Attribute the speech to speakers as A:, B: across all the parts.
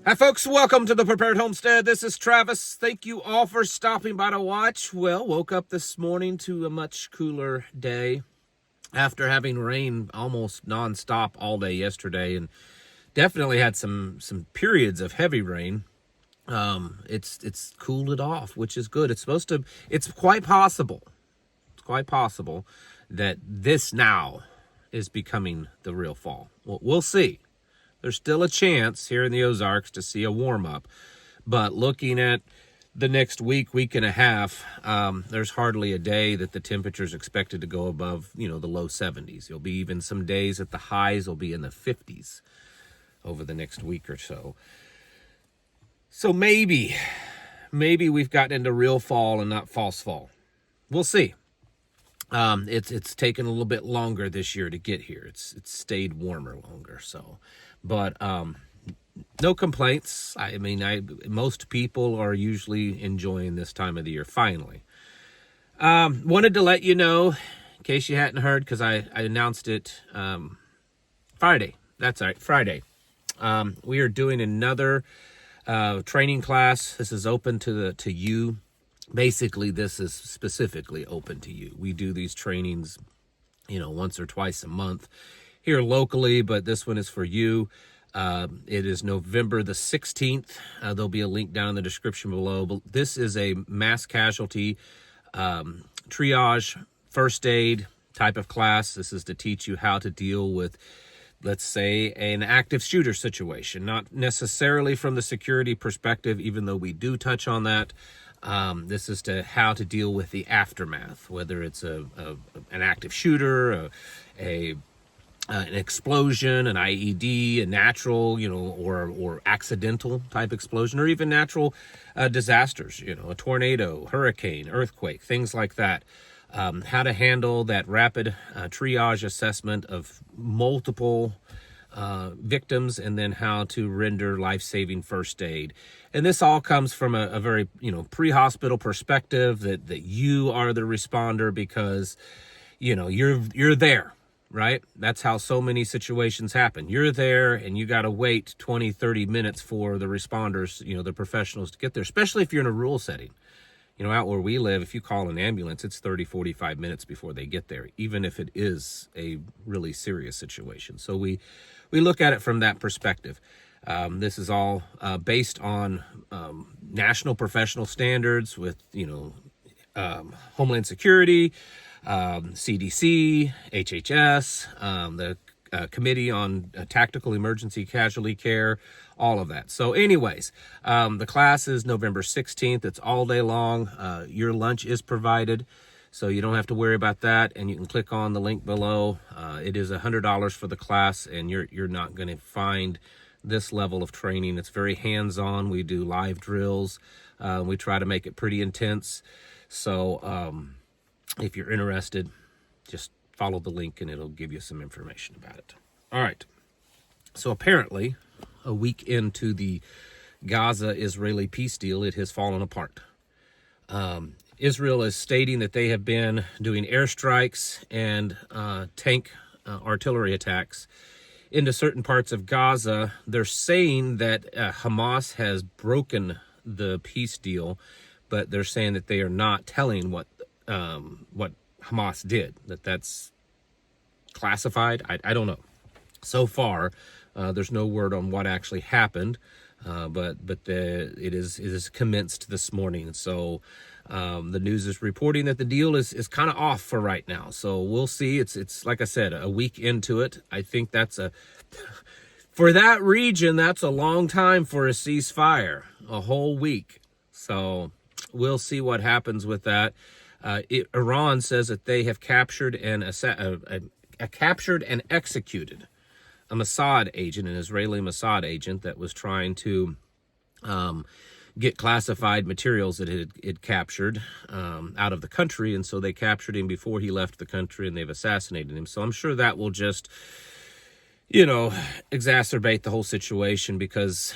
A: Hi, folks. Welcome to the Prepared Homestead. This is Travis. Thank you all for stopping by to watch. Well, woke up this morning to a much cooler day after having rain almost nonstop all day yesterday, and definitely had some periods of heavy rain. It's cooled it off, which is good. It's quite possible. It's quite possible that this now is becoming the real fall. Well, we'll see. There's still a chance here in the Ozarks to see a warm-up. But looking at the next week and a half, there's hardly a day that the temperature is expected to go above, the low 70s. There'll be even some days that the highs will be in the 50s over the next week or so. So maybe we've gotten into real fall and not false fall. We'll see. It's taken a little bit longer this year to get here. It's stayed warmer longer, so. But no complaints. Most people are usually enjoying this time of the year, finally. Wanted to let you know, in case you hadn't heard, because I announced it Friday. That's right, Friday. We are doing another training class. This is open to you. Basically, this is specifically open to you. We do these trainings, once or twice a month here locally, but this one is for you. It is November the 16th. There'll be a link down in the description below. But this is a mass casualty triage, first aid type of class. This is to teach you how to deal with, let's say, an active shooter situation. Not necessarily from the security perspective, even though we do touch on that. This is how to deal with the aftermath, whether it's an active shooter, an explosion, an IED, a natural, or accidental type explosion, or even natural disasters, a tornado, hurricane, earthquake, things like that. How to handle that rapid triage assessment of multiple victims, and then how to render life-saving first aid. And this all comes from a very, pre-hospital perspective that you are the responder because, you're there, right? That's how so many situations happen. You're there and you got to wait 20, 30 minutes for the responders, the professionals to get there, especially if you're in a rural setting. Out where we live, if you call an ambulance, it's 30, 45 minutes before they get there, even if it is a really serious situation. So we look at it from that perspective. This is all based on national professional standards with, Homeland Security, CDC, HHS, the Committee on Tactical Emergency Casualty Care, all of that. So anyways, the class is November 16th. It's all day long. Your lunch is provided, so you don't have to worry about that. And you can click on the link below. It is $100 for the class, and you're not going to find this level of training. It's very hands-on. We do live drills. We try to make it pretty intense. So if you're interested, just follow the link and it'll give you some information about it. All right. So apparently, a week into the Gaza-Israeli peace deal, it has fallen apart. Israel is stating that they have been doing airstrikes and tank artillery attacks into certain parts of Gaza. They're saying that Hamas has broken the peace deal, but they're saying that they are not telling what Hamas did, that's classified. I don't know. So far, there's no word on what actually happened, but it is commenced this morning. So the news is reporting that the deal is kind of off for right now. So we'll see. It's like I said, a week into it. I think for that region, that's a long time for a ceasefire, a whole week. So we'll see what happens with that. Iran says that they have captured and executed a Mossad agent, an Israeli Mossad agent that was trying to get classified materials that it had captured out of the country, and so they captured him before he left the country, and they've assassinated him. So I'm sure that will just, exacerbate the whole situation, because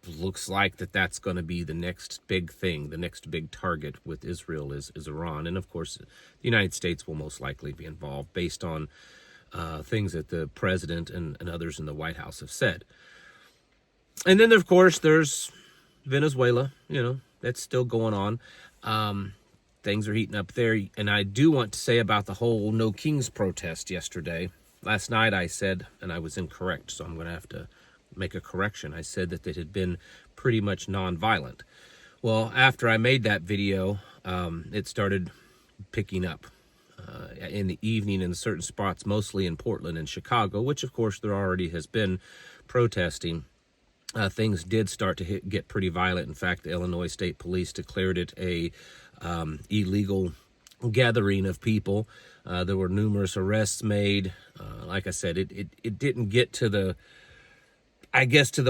A: looks like that's going to be the next big thing. The next big target with Israel is Iran. And of course, the United States will most likely be involved based on things that the president and others in the White House have said. And then, of course, there's Venezuela, that's still going on. Things are heating up there. And I do want to say about the whole No Kings protest yesterday. Last night I said, and I was incorrect, so I'm going to have to make a correction. I said that it had been pretty much nonviolent. Well, after I made that video, it started picking up in the evening in certain spots, mostly in Portland and Chicago, which, of course, there already has been protesting. Things did start to get pretty violent. In fact, the Illinois State Police declared it a illegal gathering of people. There were numerous arrests made. Like I said, it didn't get to the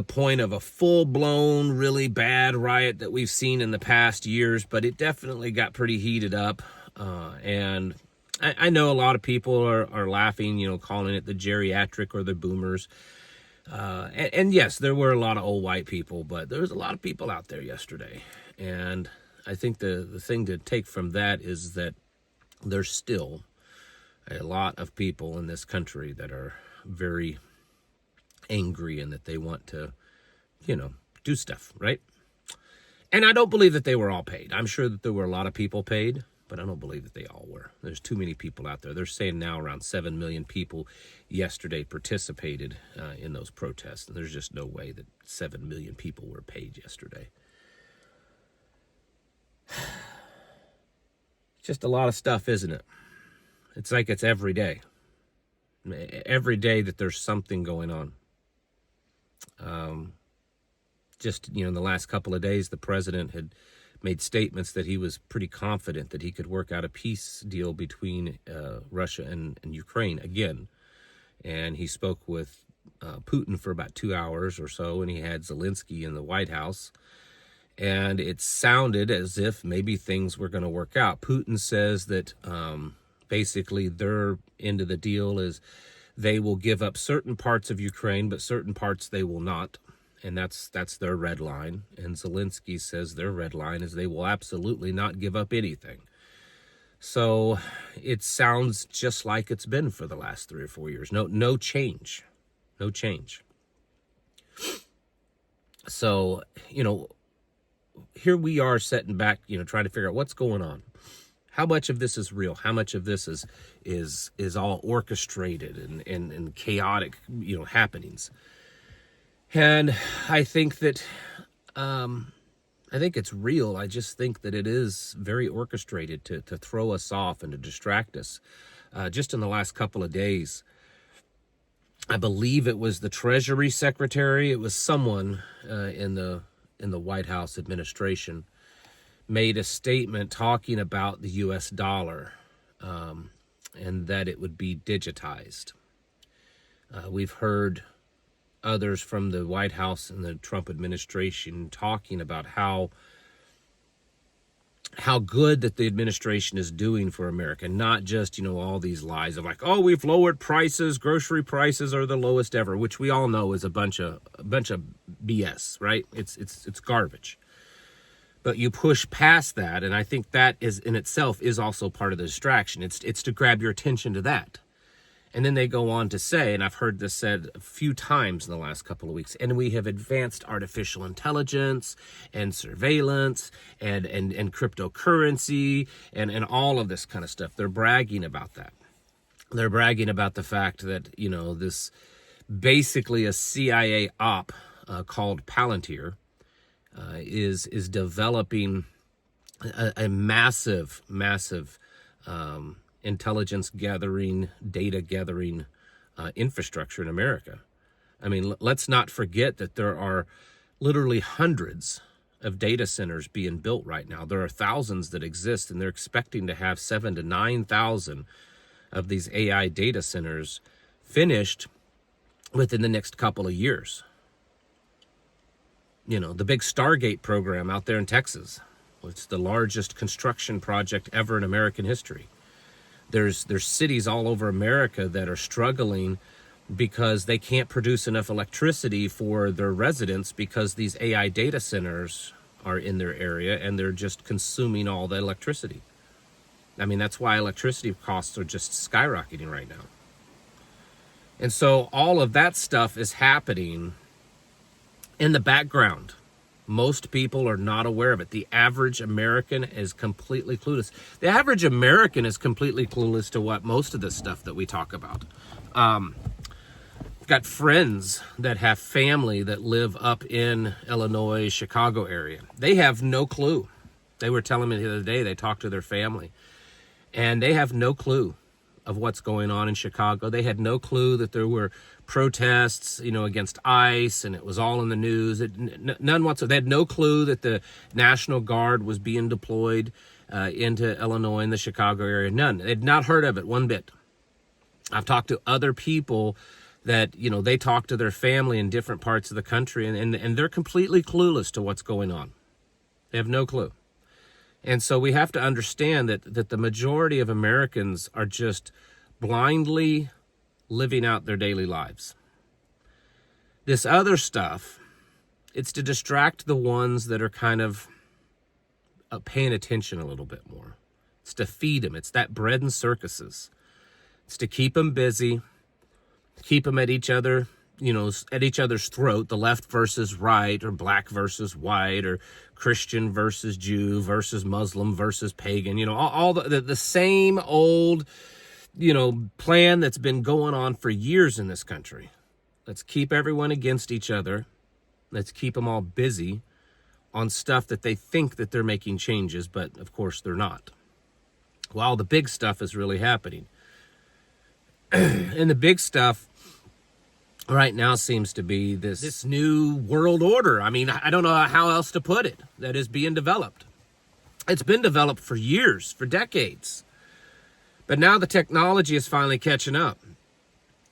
A: point of a full-blown, really bad riot that we've seen in the past years, but it definitely got pretty heated up. And I know a lot of people are laughing, calling it the geriatric or the boomers. And yes, there were a lot of old white people, but there was a lot of people out there yesterday. And I think the thing to take from that is that there's still a lot of people in this country that are very angry and that they want to, do stuff, right? And I don't believe that they were all paid. I'm sure that there were a lot of people paid, but I don't believe that they all were. There's too many people out there. They're saying now around 7 million people yesterday participated in those protests. And there's just no way that 7 million people were paid yesterday. Just a lot of stuff, isn't it? It's like it's every day. Every day that there's something going on. In the last couple of days, the president had made statements that he was pretty confident that he could work out a peace deal between Russia and Ukraine again. And he spoke with Putin for about 2 hours or so, and he had Zelensky in the White House. And it sounded as if maybe things were going to work out. Putin says that basically their end of the deal is they will give up certain parts of Ukraine, but certain parts they will not. And that's their red line. And Zelensky says their red line is they will absolutely not give up anything. So it sounds just like it's been for the last 3 or 4 years. No change. No change. So, here we are sitting back, trying to figure out what's going on. How much of this is real? How much of this is all orchestrated and chaotic, happenings? And I think that, it's real. I just think that it is very orchestrated to throw us off and to distract us. Just in the last couple of days, I believe it was the Treasury Secretary. It was someone in the White House administration made a statement talking about the U.S. dollar and that it would be digitized. We've heard others from the White House and the Trump administration talking about how good that the administration is doing for America, not just, all these lies of like, oh, we've lowered prices, grocery prices are the lowest ever, which we all know is a bunch of BS, right? It's garbage. But you push past that, and I think that is in itself is also part of the distraction. It's to grab your attention to that. And then they go on to say, and I've heard this said a few times in the last couple of weeks, and we have advanced artificial intelligence and surveillance and cryptocurrency and all of this kind of stuff. They're bragging about that. They're bragging about the fact that, this basically a CIA op called Palantir is developing a massive intelligence gathering, data gathering infrastructure in America. I mean, let's not forget that there are literally hundreds of data centers being built right now. There are thousands that exist, and they're expecting to have 7,000 to 9,000 of these AI data centers finished within the next couple of years. The big Stargate program out there in Texas, it's the largest construction project ever in American history. There's cities all over America that are struggling because they can't produce enough electricity for their residents because these AI data centers are in their area and they're just consuming all the electricity. I mean, that's why electricity costs are just skyrocketing right now. And so all of that stuff is happening. in the background. Most people are not aware of it. The average American is completely clueless. The average American is completely clueless to what most of this stuff that we talk about. I've got friends that have family that live up in Illinois, Chicago area. They have no clue. They were telling me the other day they talked to their family, and they have no clue of what's going on in Chicago. They had no clue that there were protests, against ICE, and it was all in the news. None whatsoever. They had no clue that the National Guard was being deployed into Illinois in the Chicago area. None. They'd not heard of it one bit. I've talked to other people that, they talk to their family in different parts of the country, and they're completely clueless to what's going on. They have no clue. And so we have to understand that the majority of Americans are just blindly living out their daily lives. This other stuff, it's to distract the ones that are kind of paying attention a little bit more. It's to feed them. It's that bread and circuses. It's to keep them busy, keep them at each other's throat, the left versus right, or black versus white, or Christian versus Jew versus Muslim versus pagan, all the same old, plan that's been going on for years in this country. Let's keep everyone against each other. Let's keep them all busy on stuff that they think that they're making changes, but of course they're not. While the big stuff is really happening. And the big stuff right now seems to be this new world order. I mean, I don't know how else to put it, that is being developed. It's been developed for years, for decades. But now the technology is finally catching up.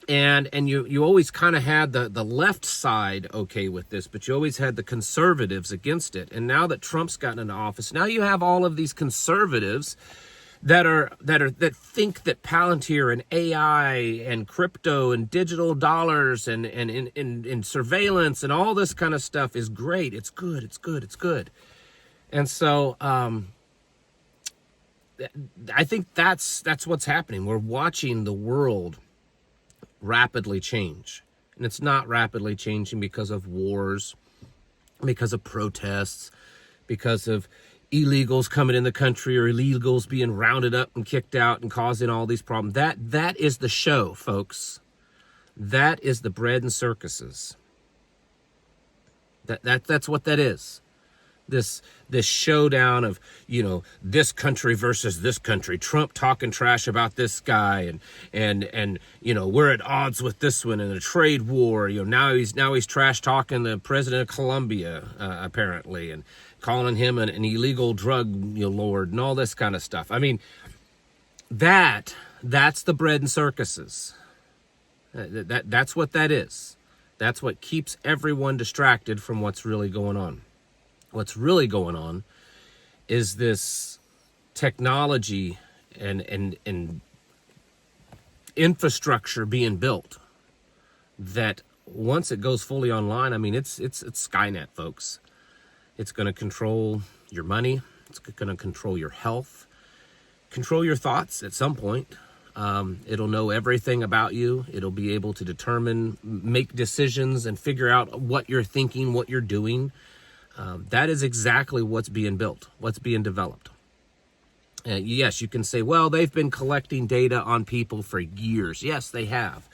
A: And you always kind of had the left side okay with this, but you always had the conservatives against it. And now that Trump's gotten into office, now you have all of these conservatives that think that Palantir and AI and crypto and digital dollars and surveillance and all this kind of stuff is great. It's good. It's good. It's good. And so I think that's what's happening. We're watching the world rapidly change. And it's not rapidly changing because of wars, because of protests, because of illegals coming in the country, or illegals being rounded up and kicked out and causing all these problems. That is the show, folks. That is the bread and circuses. That's what that is. This showdown of, this country versus this country. Trump talking trash about this guy, and we're at odds with this one, in a trade war. Now he's trash talking the president of Colombia, apparently, and calling him an illegal drug lord and all this kind of stuff. I mean, that's the bread and circuses. That's what that is. That's what keeps everyone distracted from what's really going on. What's really going on is this technology and infrastructure being built that once it goes fully online, I mean, it's Skynet, folks. It's going to control your money. It's going to control your health, control your thoughts at some point. It'll know everything about you. It'll be able to determine, make decisions, and figure out what you're thinking, what you're doing. That is exactly what's being built, what's being developed. Yes, you can say, well, they've been collecting data on people for years. Yes, they have.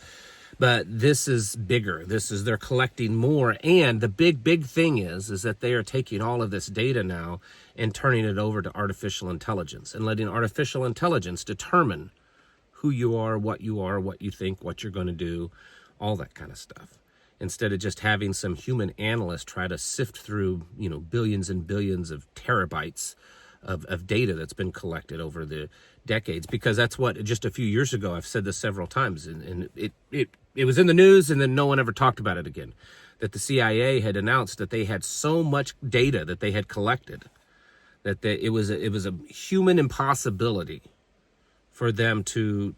A: But this is bigger. They're collecting more. And the big thing is that they are taking all of this data now and turning it over to artificial intelligence and letting artificial intelligence determine who you are, what you think, what you're going to do, all that kind of stuff. Instead of just having some human analyst try to sift through, billions and billions of terabytes of data that's been collected over the decades. Because that's what, just a few years ago, I've said this several times, and it was in the news, and then no one ever talked about it again, that the CIA had announced that they had so much data that they had collected that it was a human impossibility for them to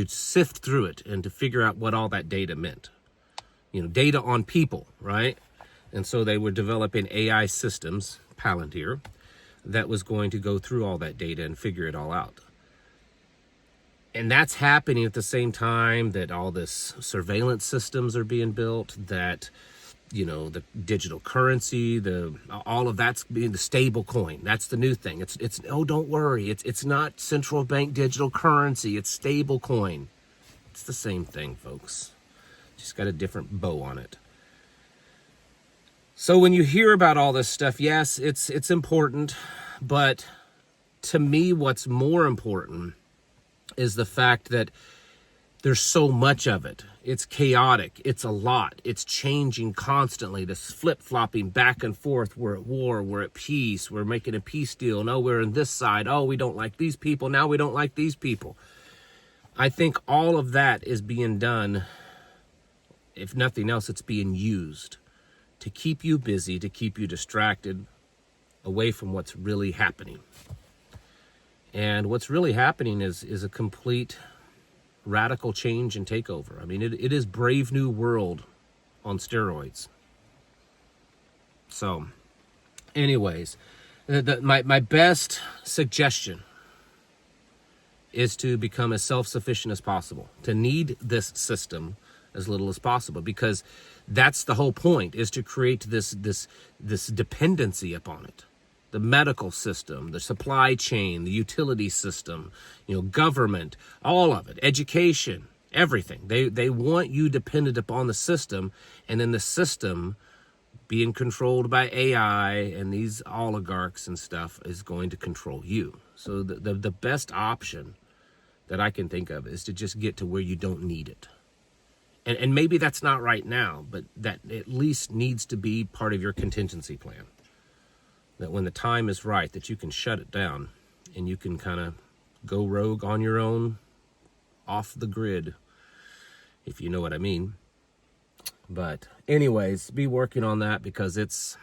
A: sift through it and to figure out what all that data meant. Data on people, right? And so they were developing AI systems, Palantir, that was going to go through all that data and figure it all out. And that's happening at the same time that all this surveillance systems are being built, that the digital currency, all of that's being the stable coin. That's the new thing. It's oh, don't worry. It's not central bank digital currency. It's stable coin. It's the same thing, folks. Just got a different bow on it. So when you hear about all this stuff, yes, it's important, but to me, what's more important is the fact that there's so much of it. It's chaotic. It's a lot. It's changing constantly. This flip-flopping back and forth. We're at war. We're at peace. We're making a peace deal. No, we're on this side. Oh, we don't like these people. Now we don't like these people. I think all of that is being done. If nothing else, it's being used to keep you busy, to keep you distracted away from what's really happening. And what's really happening is a complete radical change and takeover. I mean, it is Brave New World on steroids. So, anyways, my best suggestion is to become as self-sufficient as possible, to need this system as little as possible, because that's the whole point, is to create this dependency upon it. The medical system, the supply chain, the utility system, government, all of it, education, everything. They want you dependent upon the system, and then the system being controlled by AI and these oligarchs and stuff is going to control you. So the best option that I can think of is to just get to where you don't need it. And maybe that's not right now, but that at least needs to be part of your contingency plan. That when the time is right, that you can shut it down and you can kind of go rogue on your own, off the grid, if you know what I mean. But anyways, be working on that, because it's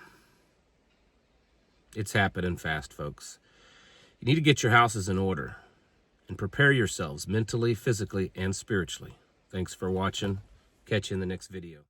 A: happening fast, folks. You need to get your houses in order and prepare yourselves mentally, physically, and spiritually. Thanks for watching. Catch you in the next video.